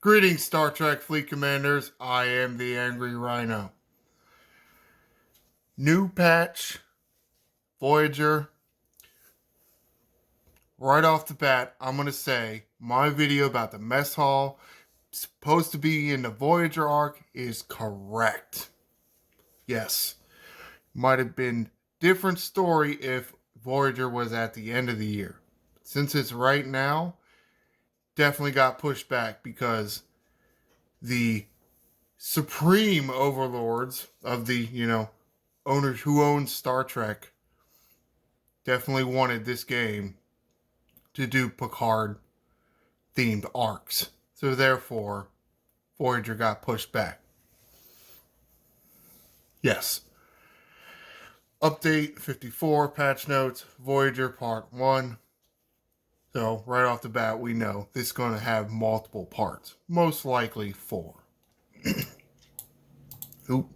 Greetings, Star Trek Fleet Commanders. I am the Angry Rhino. New patch, Voyager. Right off the bat, I'm going to say my video about the mess hall supposed to be in the Voyager arc is correct. Yes. Might have been different story if Voyager was at the end of the year. Since it's right now, definitely got pushed back because the supreme overlords of the, owners who own Star Trek definitely wanted this game to do Picard themed arcs. So therefore, Voyager got pushed back. Yes. Update 54, patch notes, Voyager Part 1. So right off the bat, we know this is going to have multiple parts. Most likely 4. Oop.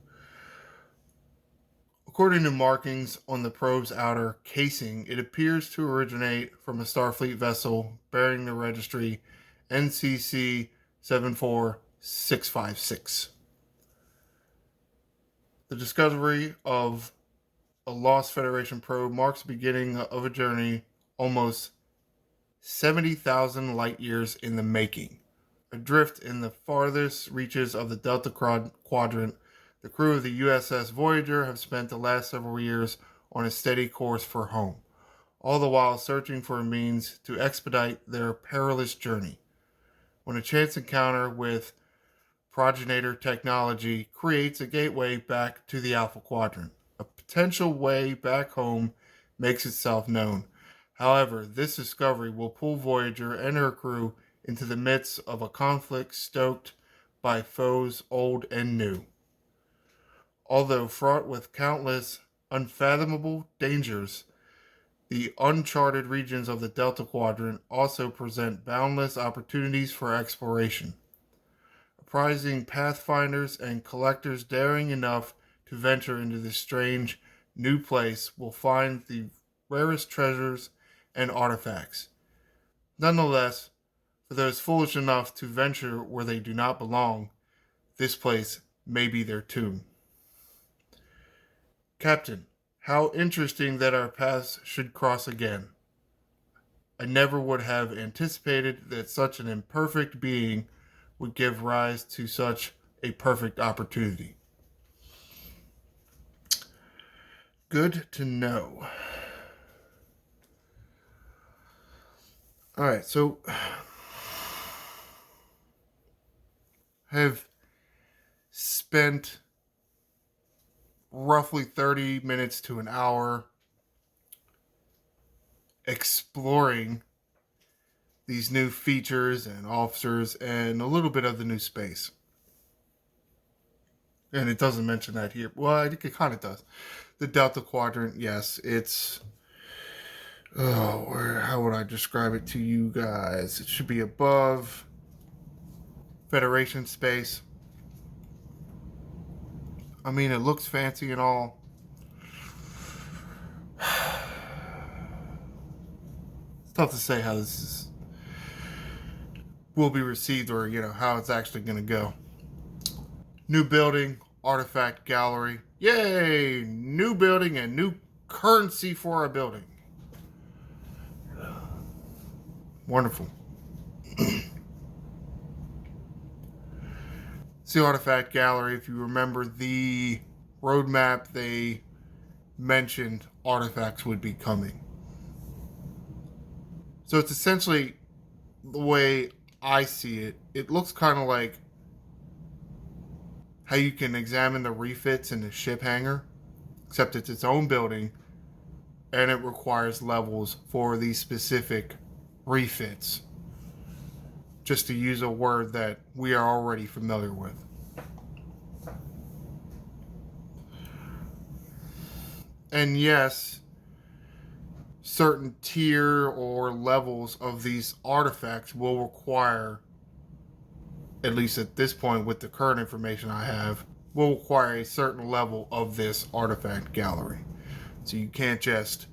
According to markings on the probe's outer casing, it appears to originate from a Starfleet vessel bearing the registry NCC 74656. The discovery of a lost Federation probe marks the beginning of a journey almost 70,000 light years in the making. Adrift in the farthest reaches of the Delta Quadrant, the crew of the USS Voyager have spent the last several years on a steady course for home, all the while searching for a means to expedite their perilous journey. When a chance encounter with progenitor technology creates a gateway back to the Alpha Quadrant, a potential way back home makes itself known. However, this discovery will pull Voyager and her crew into the midst of a conflict stoked by foes old and new. Although fraught with countless unfathomable dangers, the uncharted regions of the Delta Quadrant also present boundless opportunities for exploration. Apprising pathfinders and collectors daring enough to venture into this strange new place will find the rarest treasures and artifacts. Nonetheless, for those foolish enough to venture where they do not belong, this place may be their tomb. Captain, how interesting that our paths should cross again. I never would have anticipated that such an imperfect being would give rise to such a perfect opportunity. Good to know. Alright, so have spent roughly 30 minutes to an hour exploring these new features and officers and a little bit of the new space. And it doesn't mention that here. Well, I think it kind of does. The Delta Quadrant, yes, it's... how would I describe it to you guys? It should be above Federation space. I mean, it looks fancy and all. It's tough to say how this will be received or, how it's actually going to go. New building, artifact gallery. Yay! New building and new currency for our building. Wonderful. See artifact gallery. If you remember the roadmap, they mentioned artifacts would be coming. So it's essentially the way I see it. It looks kind of like how you can examine the refits in the ship hangar, except it's its own building, and it requires levels for these specific refits. Just to use a word that we are already familiar with. And yes, certain tier or levels of these artifacts will require, at least at this point with the current information I have, will require a certain level of this artifact gallery. So you can't just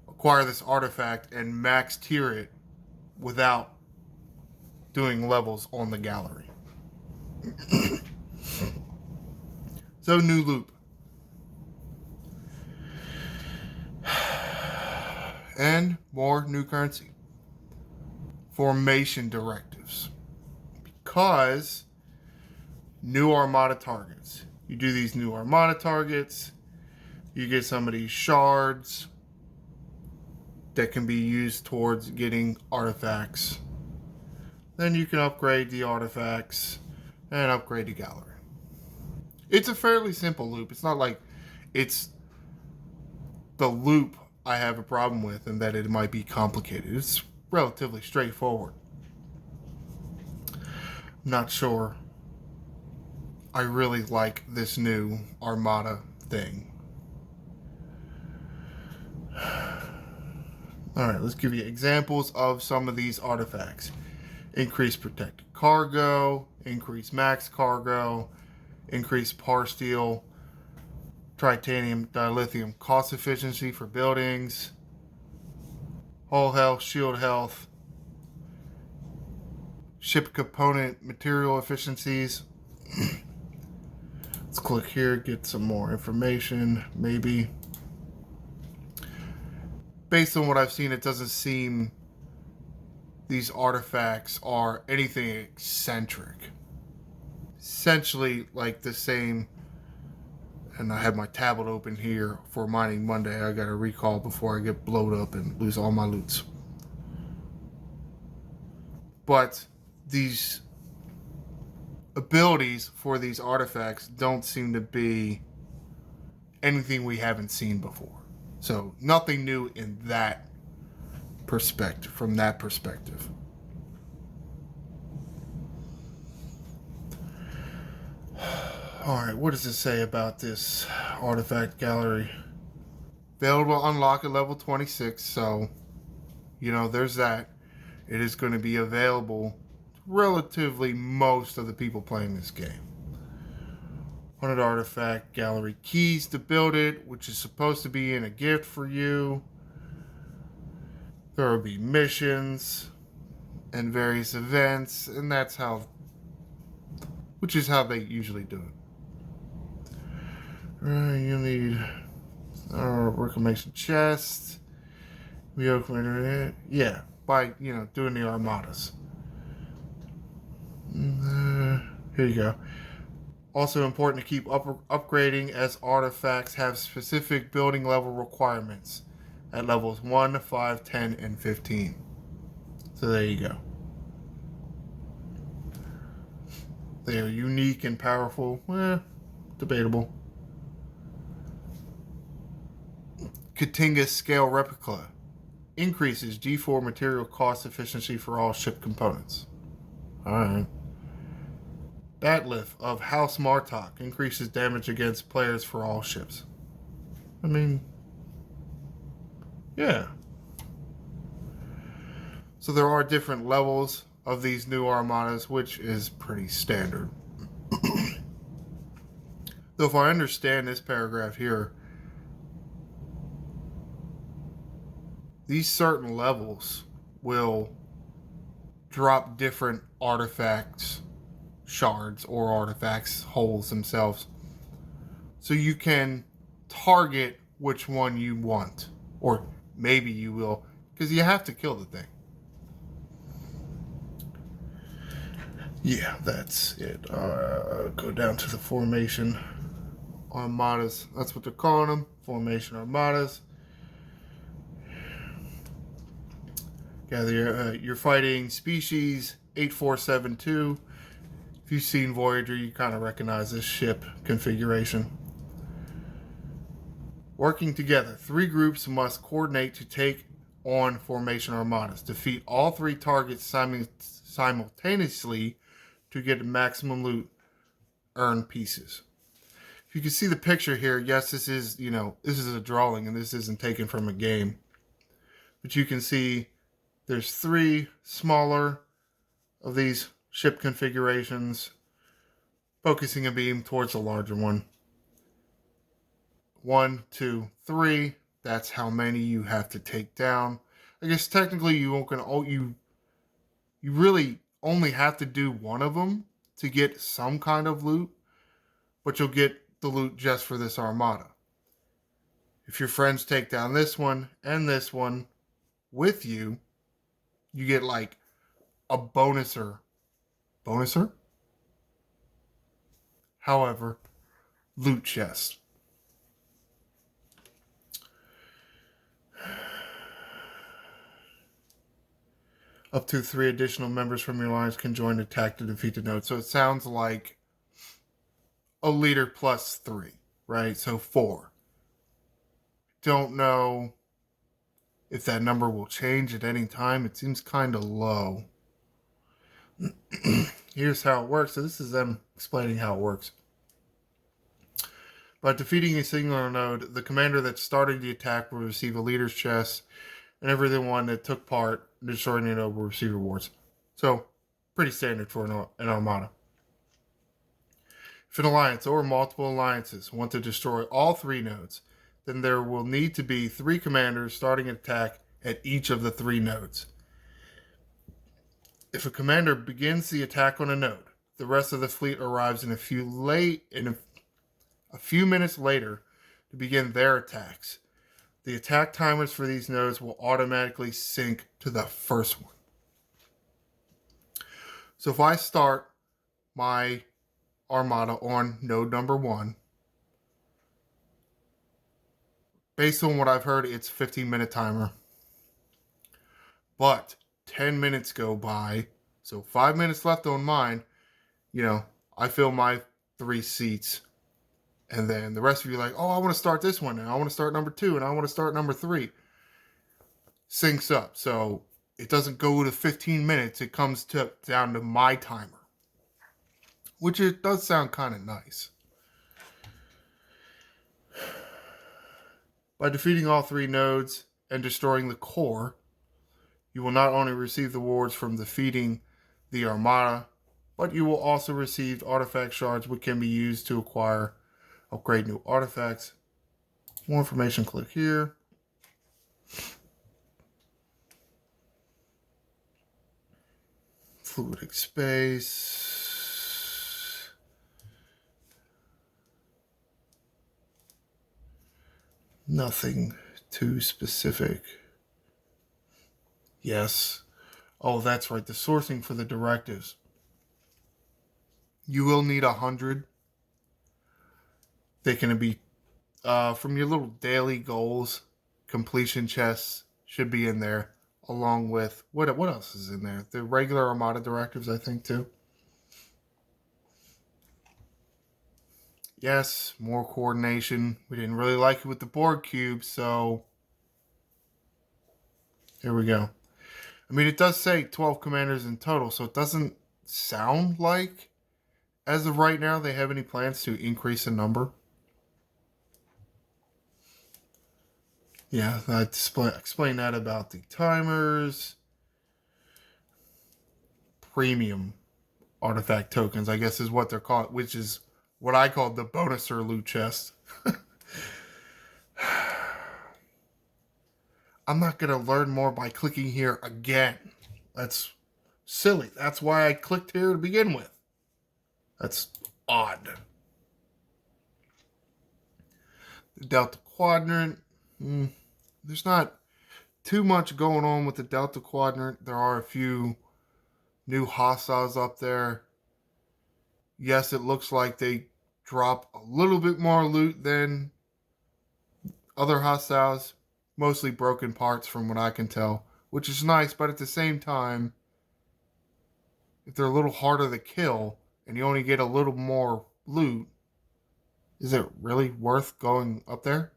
acquire this artifact and max tier it without doing levels on the gallery. So, new loop. And more new currency. Formation directives. Because new Armada targets. You do these new Armada targets, you get some of these shards that can be used towards getting artifacts. Then you can upgrade the artifacts and upgrade the gallery. It's a fairly simple loop. It's not like it's the loop I have a problem with and that it might be complicated. It's relatively straightforward. I'm not sure I really like this new Armada thing. Alright, let's give you examples of some of these artifacts. Increase protected cargo, increase max cargo, increase par steel, titanium, dilithium cost efficiency for buildings, hull health, shield health, ship component material efficiencies. Let's click here, get some more information, maybe. Based on what I've seen, it doesn't seem these artifacts are anything eccentric. Essentially like the same, and I have my tablet open here for Mining Monday. I gotta recall before I get blowed up and lose all my loots. But these abilities for these artifacts don't seem to be anything we haven't seen before. So nothing new in that perspective, from that perspective. Alright, what does it say about this artifact gallery? Available to unlock at level 26, so, there's that. It is going to be available to relatively most of the people playing this game. 100 artifact gallery keys to build it, which is supposed to be in a gift for you. There will be missions and various events, and which is how they usually do it. You need a reclamation chest. We open it. Yeah, by doing the Armadas. Here you go. Also important to keep upgrading, as artifacts have specific building level requirements at levels 1, 5, 10, and 15. So there you go. They are unique and powerful. Debatable. Katinga scale replica increases G4 material cost efficiency for all ship components. Alright. Batlift of House Martok increases damage against players for all ships. I mean, yeah. So there are different levels of these new Armadas, which is pretty standard. Though if I understand this paragraph here, these certain levels will drop different artifacts, shards, or artifacts, holes themselves. So you can target which one you want. Or maybe you will, because you have to kill the thing. Yeah, that's it. Go down to the formation Armadas. That's what they're calling them. Formation Armadas. Gather you're fighting species 8472. If you've seen Voyager, you kind of recognize this ship configuration. Working together, 3 groups must coordinate to take on Formation Armadas. Defeat all 3 targets simultaneously to get maximum loot, earn pieces. If you can see the picture here, yes, this is a drawing and this isn't taken from a game. But you can see there's 3 smaller of these ship configurations, focusing a beam towards the larger one. 1, 2, 3. That's how many you have to take down. I guess technically you really only have to do one of them to get some kind of loot, but you'll get the loot just for this armada. If your friends take down this one and this one with you, you get like a bonuser. Bonuser? However, loot chest. Up to 3 additional members from your alliance can join the attack to defeat the node. So it sounds like a leader plus 3, right? So 4. Don't know if that number will change at any time. It seems kind of low. Here's how it works. So this is them explaining how it works. By defeating a singular node, the commander that started the attack will receive a leader's chest, and everyone that took part in destroying the node will receive rewards. So, pretty standard for an armada. If an alliance or multiple alliances want to destroy all 3 nodes, then there will need to be 3 commanders starting an attack at each of the 3 nodes. If a commander begins the attack on a node, the rest of the fleet arrives a few minutes later to begin their attacks. The attack timers for these nodes will automatically sync to the first one. So if I start my armada on node number 1, based on what I've heard, it's 15-minute timer. But 10 minutes go by, so 5 minutes left on mine. I fill my 3 seats. And then the rest of you are like, oh, I want to start this one, and I want to start number 2, and I want to start number 3. Syncs up. So it doesn't go to 15 minutes. It comes down to my timer. Which it does sound kind of nice. By defeating all 3 nodes and destroying the core, you will not only receive the rewards from defeating the armada, but you will also receive artifact shards which can be used to upgrade new artifacts. More information, click here. Fluidic space. Nothing too specific. Yes. Oh, that's right. The sourcing for the directives. You will need 100. They can be from your little daily goals. Completion chests should be in there, along with what else is in there? The regular Armada directives, I think, too. Yes, more coordination. We didn't really like it with the board cube, so here we go. I mean, it does say 12 commanders in total, so it doesn't sound like, as of right now, they have any plans to increase the number. Yeah, I explain that about the timers. Premium artifact tokens, I guess is what they're called, which is what I call the bonuser loot chest. I'm not going to learn more by clicking here again. That's silly. That's why I clicked here to begin with. That's odd. The Delta Quadrant. There's not too much going on with the Delta Quadrant. There are a few new hostiles up there. Yes, it looks like they drop a little bit more loot than other hostiles. Mostly broken parts from what I can tell, which is nice, but at the same time, if they're a little harder to kill and you only get a little more loot, is it really worth going up there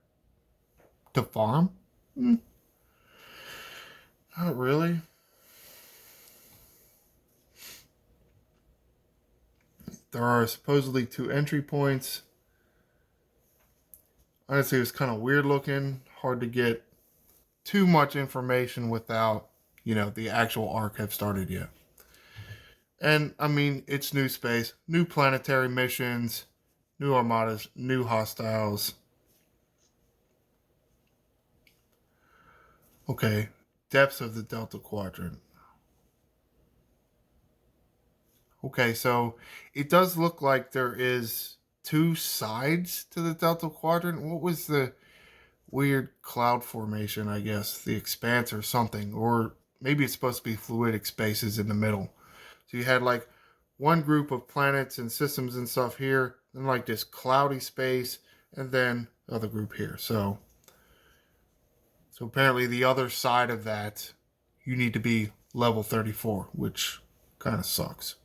to farm? Not really. There are supposedly 2 entry points. Honestly, it was kind of weird looking. Hard to get too much information without, the actual arc have started yet. And, I mean, it's new space, new planetary missions, new armadas, new hostiles. Okay, depths of the Delta Quadrant. Okay, so it does look like there is two sides to the Delta Quadrant. What was the weird cloud formation, I guess? The expanse or something. Or maybe it's supposed to be fluidic spaces in the middle. So you had like one group of planets and systems and stuff here, then like this cloudy space, and then other group here. So apparently the other side of that, you need to be level 34, which kind of sucks.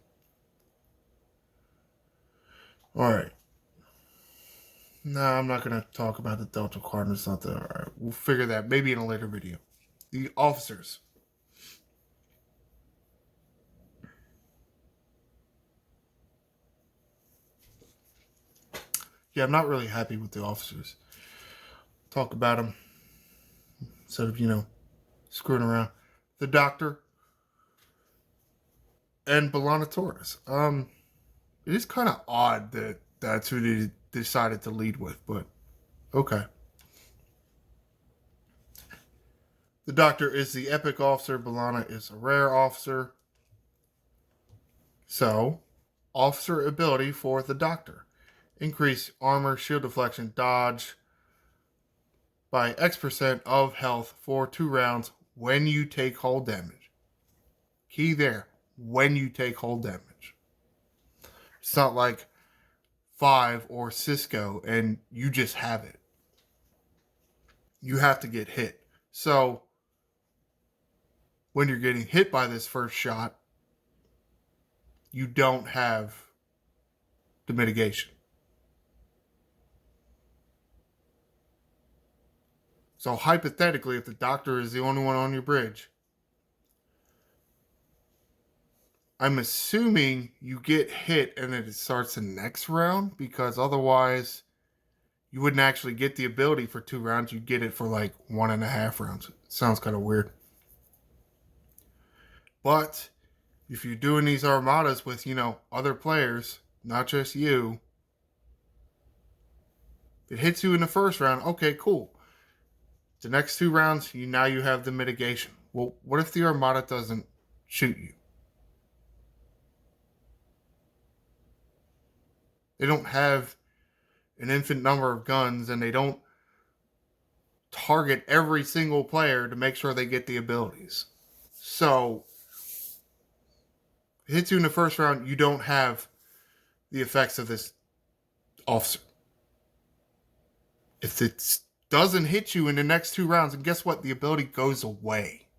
All right. No, I'm not going to talk about the Delta Quadrant. It's not that. All right. We'll figure that maybe in a later video. The officers. Yeah, I'm not really happy with the officers. Talk about them instead of, screwing around. The Doctor and Lana Torres. It is kind of odd that that's who they decided to lead with, but okay. The Doctor is the epic officer. B'Elanna is a rare officer. So, officer ability for the Doctor. Increase armor, shield deflection, dodge by X% of health for 2 rounds when you take hull damage. Key there, when you take hull damage. It's not like 5 or Cisco and you just have it. You have to get hit. So, when you're getting hit by this first shot, you don't have the mitigation. So hypothetically, if the Doctor is the only one on your bridge, I'm assuming you get hit and then it starts the next round, because otherwise you wouldn't actually get the ability for 2 rounds. You'd get it for like 1.5 rounds. It sounds kind of weird. But if you're doing these armadas with, other players, not just you, if it hits you in the first round, okay, cool. The next 2 rounds, now you have the mitigation. Well, what if the Armada doesn't shoot you? They don't have an infinite number of guns, and they don't target every single player to make sure they get the abilities. So, if it hits you in the first round, you don't have the effects of this officer. If it doesn't hit you in the next 2 rounds, and guess what? The ability goes away.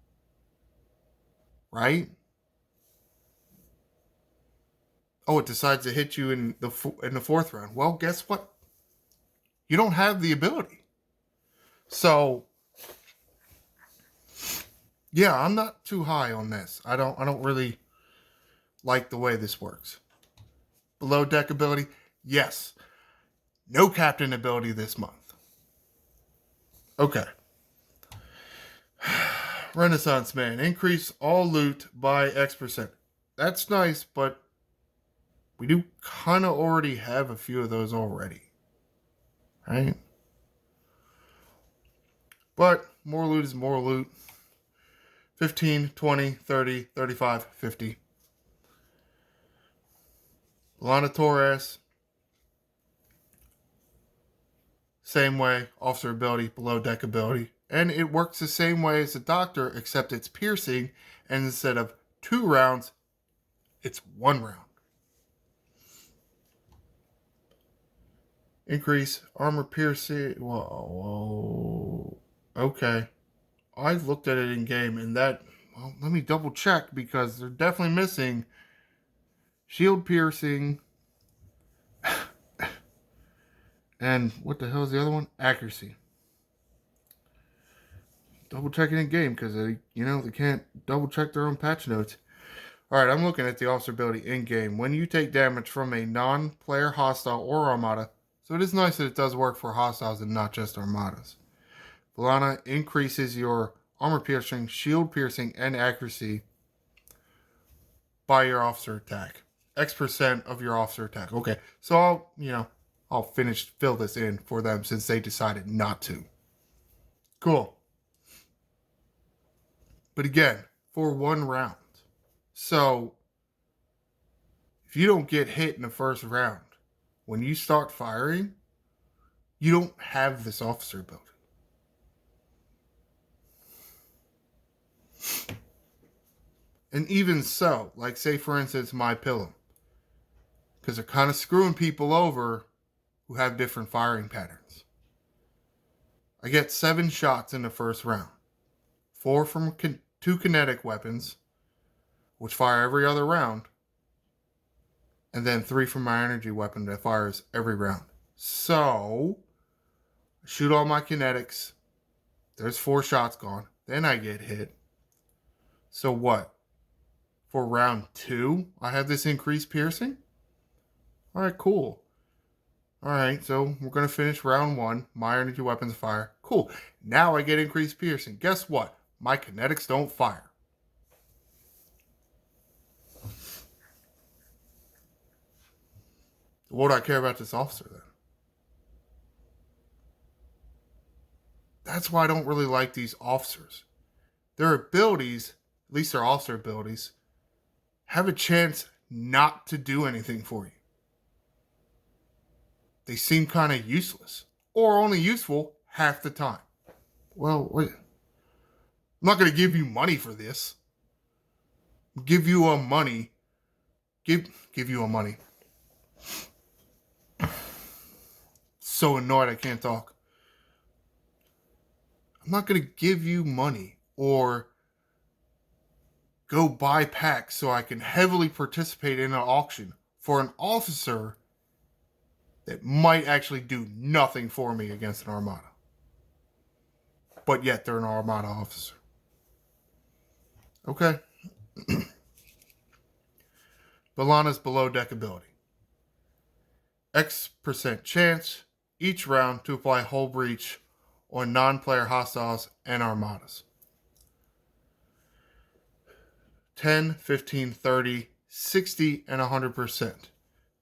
Right? Oh, it decides to hit you in the 4th round. Well, guess what? You don't have the ability. So, yeah, I'm not too high on this. I don't really like the way this works. Below deck ability, yes. No captain ability this month. Okay. Renaissance Man. Increase all loot by X%. That's nice, but we do kind of already have a few of those already. Right? But more loot is more loot. 15, 20, 30, 35, 50. Lana Torres. Same way. Officer ability, below deck ability. And it works the same way as the Doctor, except it's piercing. And instead of 2 rounds, it's 1 round. Increase armor piercing. Whoa. Okay. I looked at it in game, and that. Well, let me double check, because they're definitely missing shield piercing. And what the hell is the other one? Accuracy. Double checking in game, because they can't double check their own patch notes. Alright, I'm looking at the officer ability in game. When you take damage from a non-player hostile or armada, so it is nice that it does work for hostiles and not just armadas. B'Elanna increases your armor piercing, shield piercing, and accuracy by your officer attack. X% of your officer attack. Okay, so I'll fill this in for them since they decided not to. Cool. But again, for 1 round. So, If you don't get hit in the first round, when you start firing, you don't have this officer ability. And even so, like say for instance, my pillow, because they're kind of screwing people over who have different firing patterns. I get 7 shots in the first round, 4 from 2 kinetic weapons, which fire every other round, and then 3 from my energy weapon that fires every round. So, I shoot all my kinetics. There's 4 shots gone. Then I get hit. So what? For round 2, I have this increased piercing? Alright, cool. Alright, so we're going to finish round 1. My energy weapons fire. Cool. Now I get increased piercing. Guess what? My kinetics don't fire. What do I care about this officer then? That's why I don't really like these officers. Their abilities, at least their officer abilities, have a chance not to do anything for you. They seem kind of useless, or only useful half the time. Well, wait. I'm not going to give you money for this. Give you a money. Give you a money. So annoyed I can't talk. I'm not going to give you money or go buy packs so I can heavily participate in an auction for an officer that might actually do nothing for me against an Armada. But yet they're an Armada officer. Okay. But Lana's below deck ability. X% chance each round to apply hull breach on non-player hostiles and Armadas. 10, 15, 30, 60, and 100%.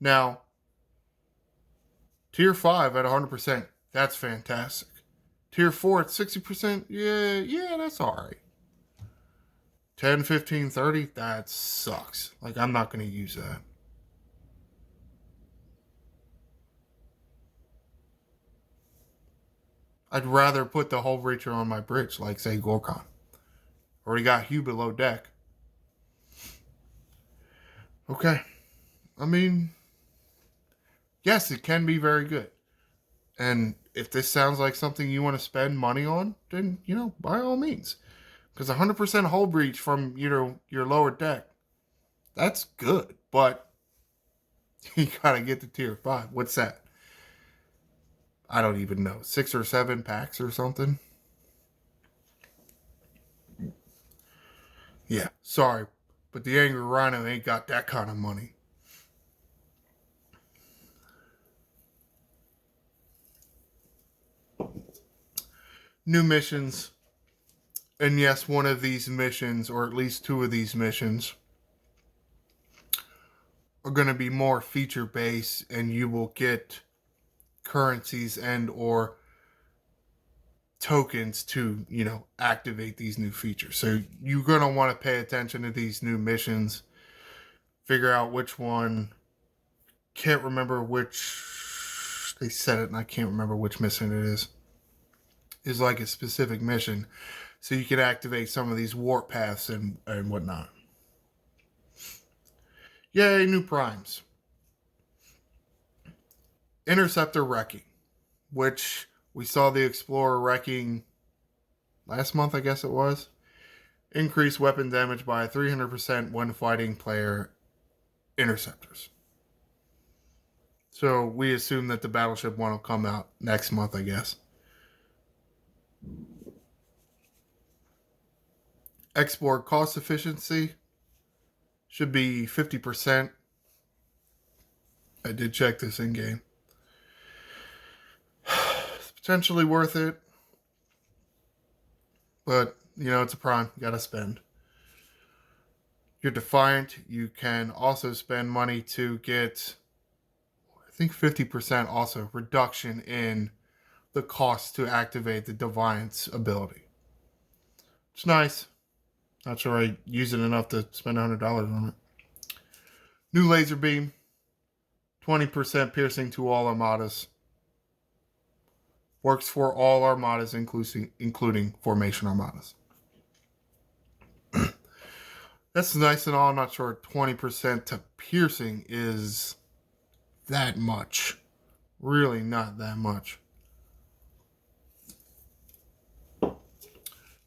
Now, Tier 5 at 100%, that's fantastic. Tier 4 at 60%, yeah, that's alright. 10, 15, 30, that sucks. Like, I'm not going to use that. I'd rather put the hull breacher on my bridge, like, say, Gorkon. Already got Hugh below deck. Okay. I mean, yes, it can be very good. And if this sounds like something you want to spend money on, then, by all means. Because 100% hull breach from, your lower deck, that's good. But you got to get to Tier 5. What's that? I don't even know. 6 or 7 packs or something? Yeah, sorry. But the Angry Rhino ain't got that kind of money. New missions. And yes, one of these missions, or at least 2 of these missions, are going to be more feature-based, and you will get currencies and or tokens to, activate these new features. So you're going to want to pay attention to these new missions, figure out which one. Can't remember which, they said it and I can't remember which mission it is like a specific mission. So you can activate some of these warp paths and whatnot. Yay, new primes. Interceptor wrecking, which we saw the Explorer wrecking last month, I guess it was. Increased weapon damage by 300% when fighting player interceptors. So we assume that the Battleship one will come out next month, I guess. Export cost efficiency should be 50%. I did check this in game. It's potentially worth it. But, it's a prime. You gotta spend. You're Defiant. You can also spend money to get, I think 50% also reduction in the cost to activate the Defiance ability. It's nice. Not sure I use it enough to spend $100 on it. New laser beam, 20% piercing to all armadas. Works for all armadas, including formation armadas. That's nice and all. I'm not sure 20% to piercing is that much. Really not that much.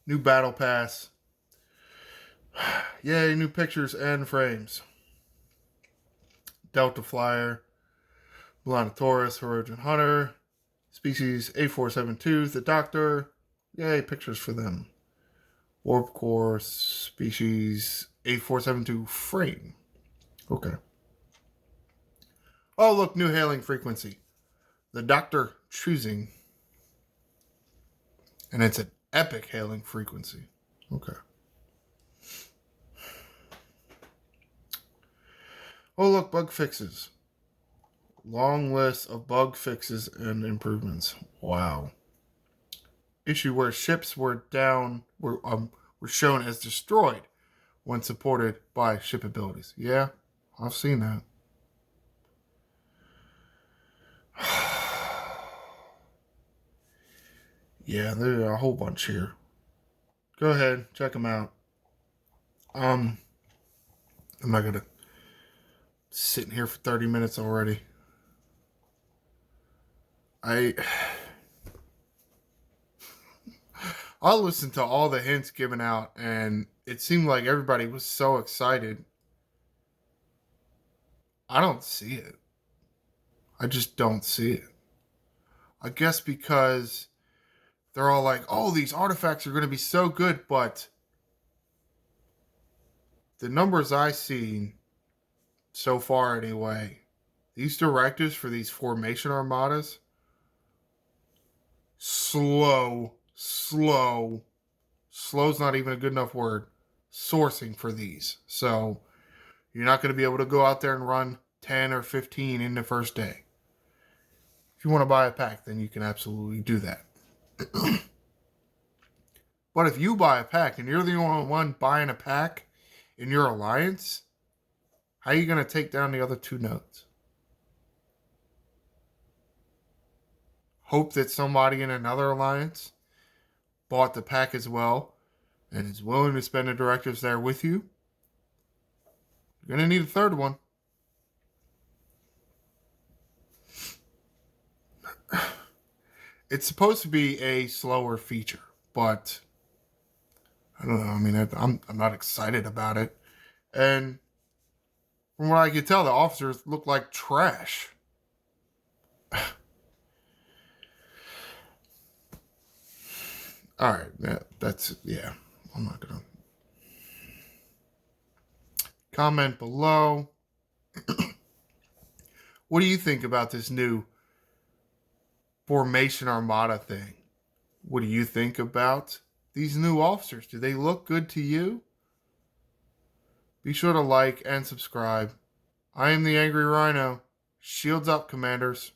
New battle pass. Yay, new pictures and frames. Delta Flyer, Lana Torres, Voyager Hunter, Species A472, the Doctor. Yay, pictures for them. Warp Core, Species A472 frame. Okay. Oh, look, new hailing frequency. The Doctor choosing. And it's an epic hailing frequency. Okay. Oh, look, bug fixes. Long list of bug fixes and improvements. Wow. Issue where ships were shown as destroyed when supported by ship abilities. Yeah, I've seen that. Yeah, there are a whole bunch here. Go ahead, check them out. I'm not gonna sit here for 30 minutes already. I listened to all the hints given out, and it seemed like everybody was so excited. I don't see it. I just don't see it. I guess because they're all like, oh, these artifacts are going to be so good, but the numbers I've seen so far anyway, these directives for these formation armadas, slow's not even a good enough word, sourcing for these. So you're not going to be able to go out there and run 10 or 15 in the first day. If you want to buy a pack, then you can absolutely do that. But if you buy a pack and you're the only one buying a pack in your alliance, how are you going to take down the other two nodes? Hope that somebody in another alliance bought the pack as well and is willing to spend the directives there with you. You're going to need a third one. It's supposed to be a slower feature, but I don't know. I mean, I'm not excited about it. And from what I can tell, the officers look like trash. All right, yeah. I'm not gonna comment below. What do you think about this new formation armada thing? What do you think about these new officers? Do they look good to you? Be sure to like and subscribe. I am the Angry Rhino. Shields up, Commanders.